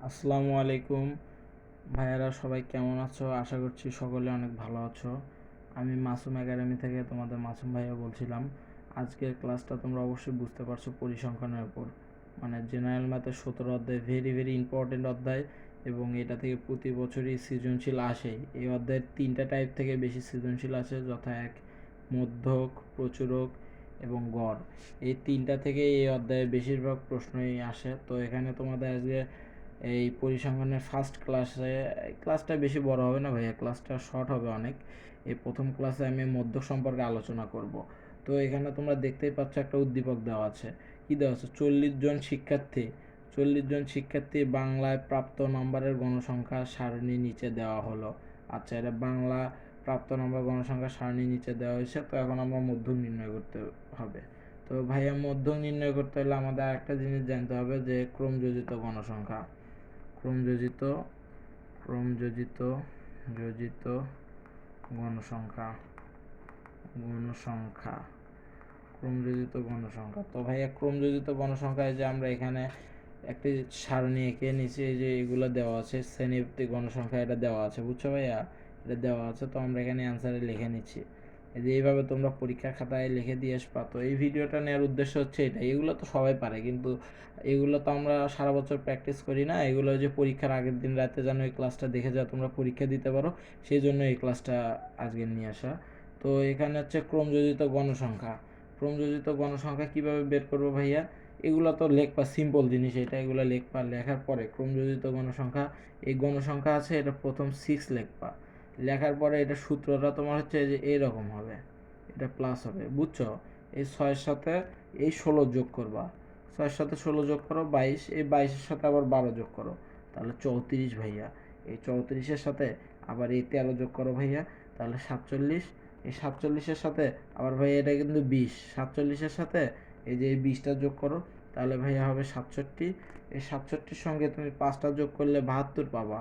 আসসালামু আলাইকুম ভাইয়ারা, সবাই কেমন আছো? আশা করছি সকলে অনেক ভালো আছো। আমি মাসুম একাডেমি থেকে তোমাদের মাসুম ভাইয়া বলছিলাম। আজকের ক্লাসটা তোমরা অবশ্যই বুঝতে পারছো পরিসংখ্যানের উপর, মানে জেনারেল ম্যাথের 17 অধ্যায়, ভেরি ভেরি ইম্পর্টেন্ট অধ্যায়। এবং এটা থেকে প্রতি বছরই সৃজনশীল আসেই। এই অধ্যায়ের 3টা টাইপ থেকে বেশি সৃজনশীল আসে, যথা এক মধ্যক, প্রচুরক এবং গড়। এই 3টা থেকে এই অধ্যায়ে বেশিরভাগ প্রশ্নই আসে। তো এখানে তোমাদের আজকে এই পরিসংখ্যানের ফার্স্ট ক্লাসটা বেশি বড় হবে না ভাইয়া, ক্লাসটা শর্ট হবে অনেক। এই প্রথম ক্লাসে আমি মধ্যক সম্পর্কে আলোচনা করব। তো এখানে তোমরা দেখতেই পাচ্ছ একটা উদ্দীপক দেওয়া আছে। কি দেওয়া আছে? 40 জন শিক্ষার্থী বাংলায় প্রাপ্ত নম্বরের গণসংখ্যা সারণী নিচে দেওয়া হলো। আচ্ছা, এটা বাংলা প্রাপ্ত নম্বর গণসংখ্যা সারণী নিচে দেওয়া হয়েছে। তো এখন আমরা মধ্যক নির্ণয় করতে হবে। তো ভাইয়া, মধ্যক নির্ণয় করতে হলে আমাদের আরেকটা জিনিস জানতে হবে, যে ক্রমযোজিত গণসংখ্যা। ক্রমযোজিত ক্রমযোজিত যোজিত গণসংখ্যা গণসংখ্যা ক্রমযোজিত গণসংখ্যা। তো ভাইয়া, ক্রমযোজিত গণসংখ্যায় যে আমরা এখানে একটি সারণী এঁকে নিচে যে এগুলো দেওয়া আছে, শ্রেণীভিত্তিক গণসংখ্যা এটা দেওয়া আছে, বুঝছো ভাইয়া? এটা দেওয়া আছে। তো আমরা এখানে অ্যান্সারে লিখে নিচ্ছি। এই যে এইভাবে তোমরা পরীক্ষার খাতায় লিখে দিয়ে আসবা। তো এই ভিডিওটা নেওয়ার উদ্দেশ্য হচ্ছে এটা। এগুলো তো সবাই পারে, কিন্তু এগুলো তো আমরা সারা বছর প্র্যাকটিস করি না। এগুলো যে পরীক্ষার আগের দিন রাতে যেন এই ক্লাসটা দেখে যাও, তোমরা পরীক্ষা দিতে পারো, সেই জন্য এই ক্লাসটা আজকে নিয়ে আসা। তো এখানে হচ্ছে ক্রমযোজিত গণসংখ্যা। ক্রমযোজিত গণসংখ্যা কিভাবে বের করবো ভাইয়া? এগুলো তো লেখবা, সিম্পল জিনিস এটা। এগুলো লেখবা, লেখার পরে ক্রমযোজিত গণসংখ্যা, এই গণসংখ্যা আছে, এটা প্রথম 6 লেখবা। লেখার পরে এটা সূত্রটা তোমার হচ্ছে যে এইরকম হবে, এটা প্লাস হবে, বুঝছো? এই 6-এর সাথে এই 16 যোগ করবা। 6-এর সাথে 16 যোগ করো 22, এই 22-এর সাথে আবার 12 যোগ করো, তাহলে 34 ভাইয়া। এই 34-এর সাথে আবার এই 13 যোগ করো ভাইয়া, তাহলে 47। এই 47-এর সাথে আবার ভাইয়া এটা কিন্তু 20, 47-এর সাথে এই যে এই 20টা যোগ করো, তাহলে ভাইয়া হবে 67। এই 67-র সঙ্গে তুমি 5টা যোগ করলে 72 পাবা।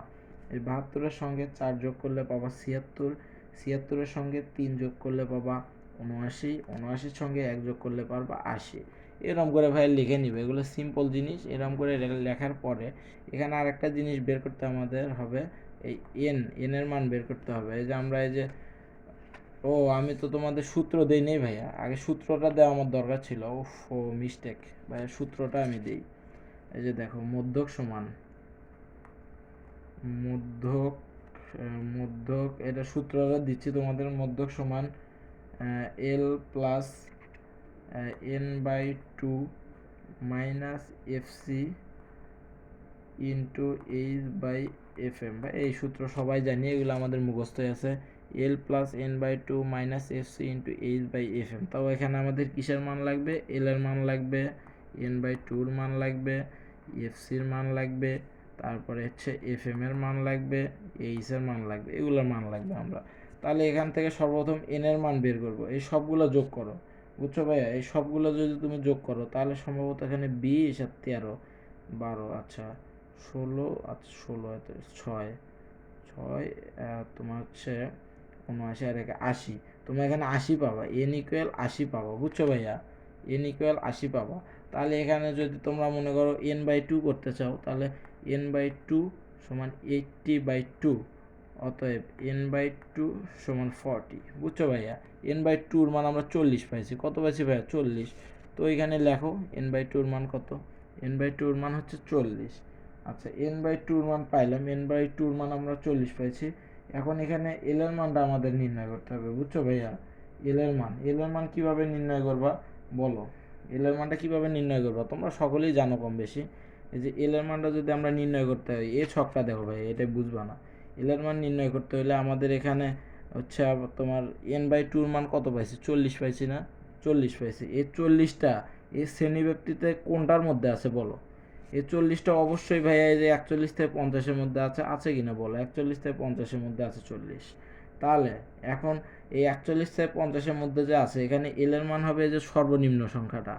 এই 72-এর সঙ্গে 4 যোগ করলে পাবা 76। 76-এর সঙ্গে 3 যোগ করলে পাবা 79। 79-র সঙ্গে 1 যোগ করলে পারবা 80। এরকম করে ভাই লিখে নিবে। এগুলো সিম্পল জিনিস। এরকম করে লেখার পরে এখানে আর একটা জিনিস বের করতে আমাদের হবে, এই এর মান বের করতে হবে। এই যে আমরা এই যে, ও আমি তো তোমাদের সূত্র দেই নেই ভাইয়া, আগে সূত্রটা দেওয়া আমার দরকার ছিল। ও মিস্টেক ভাইয়া, সূত্রটা আমি দিই। এই যে দেখো, মধ্যক সমান মধ্যক মধ্যক এটা সূত্রটা দিচ্ছি তোমাদের। মধ্যক সমান L plus n/2 minus FC into h/fm। বা এই সূত্র সবাই জানি, এগুলো আমাদের মুখস্থই আছে। l+n/2 minus FC into h/fm। তাও এখানে আমাদের কিসের মান লাগবে? এল এর মান লাগবে, n/2-র মান লাগবে, এফসির মান লাগবে, তারপরে হচ্ছে এফএম এর মান লাগবে, এইচ এর মান লাগবে, এগুলোর মান লাগবে আমরা। তাহলে এখান থেকে সর্বপ্রথম এন এর মান বের করব। এই সবগুলো যোগ করো, বুঝছো ভাইয়া? এই সবগুলো যদি তুমি যোগ করো, তাহলে সম্ভবত এখানে 20 আর 13 12, আচ্ছা 16, আচ্ছা 16 ছয় ছয় তোমার হচ্ছে 79 আর 80। তোমরা এখানে 80 পাবা, n = 80 পাবা, বুঝছো ভাইয়া? n = 80 পাবা। তাহলে এখানে যদি তোমরা মনে করো n/2 করতে চাও, তাহলে n/2 সমান 80/2। অতএব n/2 সমান 40, বুঝছো ভাইয়া? n/2-র মান আমরা 40 পাইছি। কত পাইছি ভাইয়া? 40। তো এখানে লেখো n/2-র মান কত। n/2-র মান হচ্ছে 40। আচ্ছা, n/2-র মান পাইলাম, n/2-র মান আমরা 40 পাইছি। এখন এখানে এল এর মানটা আমাদের নির্ণয় করতে হবে, বুঝছো ভাইয়া? এল এর মান কিভাবে নির্ণয় করবা বলো? এল এর মানটা কিভাবে নির্ণয় করবা? তোমরা সকলেই জানো কম বেশি। এই যে এল এর মানটা যদি আমরা নির্ণয় করতে হয়, এই ছকটা দেখো ভাই, এটা বুঝবা না। এল এর মান নির্ণয় করতে হলে আমাদের এখানে হচ্ছে তোমার n/2-র মান কত পাইছি? 40 পাইছি না? 40 পাইছি। এই 40টা এই শ্রেণীব্যক্তিতে কোনটার মধ্যে আছে বলো? এই 40টা অবশ্যই ভাইয়া এই যে 41 থেকে 50-এর মধ্যে আছে। আছে কিনা বলো? 41 থেকে 50-এর মধ্যে আছে 40। তাহলে এখন এই 41 থেকে 50-এর মধ্যে যে আছে, এখানে এল এর মান হবে যে সর্বনিম্ন সংখ্যাটা,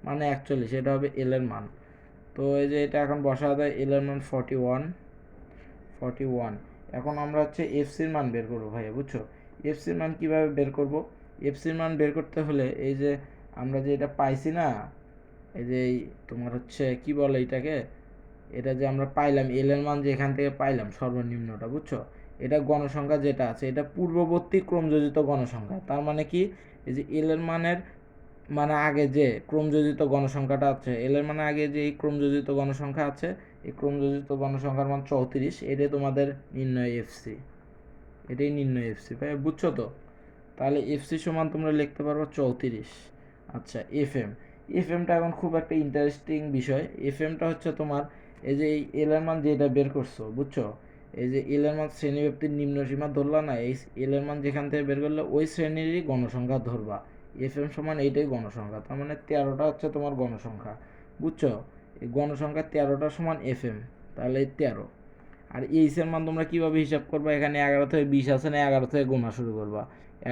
মানে 41, এটা হবে এল এর মান। তো এই যে এটা এখন বসা দেয়, এল এর মান 41। এখন আমরা হচ্ছে এফসির মান বের করবো ভাইয়া, বুঝছো? এফসির মান কিভাবে বের করব? এফসির মান বের করতে হলে এই যে আমরা যে এটা পাইছি না, এই যে তোমার হচ্ছে কি বলে এটাকে, এটা যে আমরা পাইলাম এল এর মান যে এখান থেকে পাইলাম সর্বনিম্নটা, বুঝছো? এটা গণসংখ্যা যেটা আছে এটা পূর্ববর্তী ক্রমযোজিত গণসংখ্যা। তার মানে কি, এই যে এল এর মানের মানে আগে যে ক্রমযোজিত গণসংখ্যাটা আছে, এল এর মানে আগে যে এই ক্রমযোজিত গণসংখ্যা আছে, এই ক্রমযোজিত গণসংখ্যার মান 34, এটাই তোমাদের নির্ণয় এফসি, এটাই নির্ণয় এফসি ভাই, বুঝছো তো? তাহলে এফসি সমান তোমরা লিখতে পারবো 34। আচ্ছা, এফএম, এফএমটা এখন খুব একটা ইন্টারেস্টিং বিষয়। এফএমটা হচ্ছে তোমার এই যে এই এল এর মান যেটা বের করছো, বুঝছো? এই যে এল এর মান শ্রেণীব্যাপ্তির নিম্ন সীমা ধরলা না, এই এল এর মান যেখান থেকে বের করলে ওই শ্রেণীরই গণসংখ্যা ধরবা। এফএম সমান এইটাই গণসংখ্যা, তার মানে 13টা হচ্ছে তোমার গণসংখ্যা, বুঝছো? এই গণসংখ্যা 13টা সমান এফএম, তাহলে 13। আর এইচ এর মান তোমরা কীভাবে হিসাব করবা, এখানে 11 থেকে 20 আছে না, 11 থেকে গোনা শুরু করবা।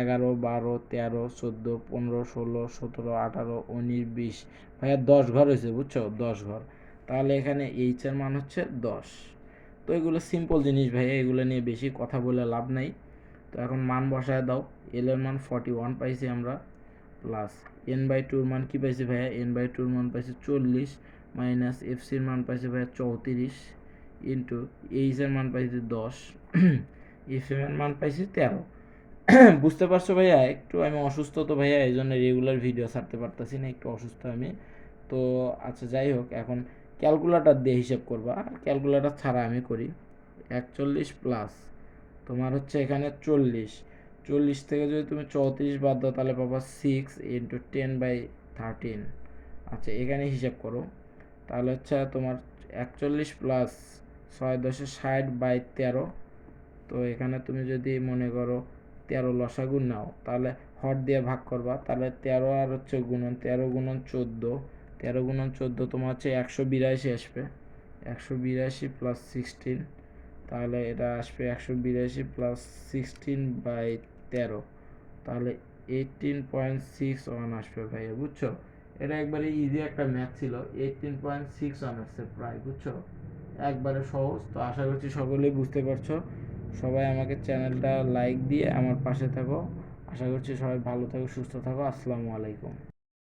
11, 12, 13, 14, 15, 16, 17, 18, 19, 20, ভাইয়া 10 ঘর হয়েছে, বুঝছো? 10 ঘর। তাহলে এখানে এইচ এর মান হচ্ছে 10। তো এগুলো সিম্পল জিনিস ভাইয়া, এগুলো নিয়ে বেশি কথা বলে লাভ নাই। তো এখন মান বসায় দাও। এল এর মান 41 পাইছি আমরা, প্লাস n/2 মান কি পাইছি ভাইয়া, n/2 মান পাইছি 40, মাইনাস এফসির মান পাইছি ভাইয়া 34, ইন্টু এইচ এর মান পাইছি 10, এফএম এর মান পাইছি 13। বুঝতে পারছো ভাইয়া? একটু আমি অসুস্থ তো ভাইয়া, এই জন্য রেগুলার ভিডিও ছাড়তে পারতেছি না, একটু অসুস্থ আমি তো। আচ্ছা যাই হোক, এখন ক্যালকুলেটর দিয়ে হিসাব করবা, আর ক্যালকুলেটর ছাড়া আমি করি। 41 প্লাস তোমার হচ্ছে এখানে 40, 40 থেকে যদি তুমি 34 বাদ দাও তাহলে পাবা 6 ইন্টু 10/13। আচ্ছা এখানে হিসাব করো, তাহলে হচ্ছে তোমার 41 প্লাস 6×10=60/13। তো এখানে তুমি যদি মনে করো 13 লসাগু নাও, তাহলে হর দিয়ে ভাগ করবা, তাহলে 13 আর হচ্ছে গুণন, 13 গুণন 14, 13 গুণন 14 তোমার হচ্ছে 182 আসবে। 182 প্লাস 16, তাহলে এটা আসবে 182 প্লাস 16/13, তাহলে 18.61 আসবে ভাইয়া, বুঝছো? এটা একবারে ইজি একটা ম্যাথ ছিল, 18.61 আসছে প্রায়, বুঝছো? একবারে সহজ। তো আশা করছি সকলেই বুঝতে পারছো। সবাই আমাকে চ্যানেলটা লাইক দিয়ে আমার পাশে থাকো। আশা করছি সবাই ভালো থাকো, সুস্থ থাকো। আসসালামু আলাইকুম।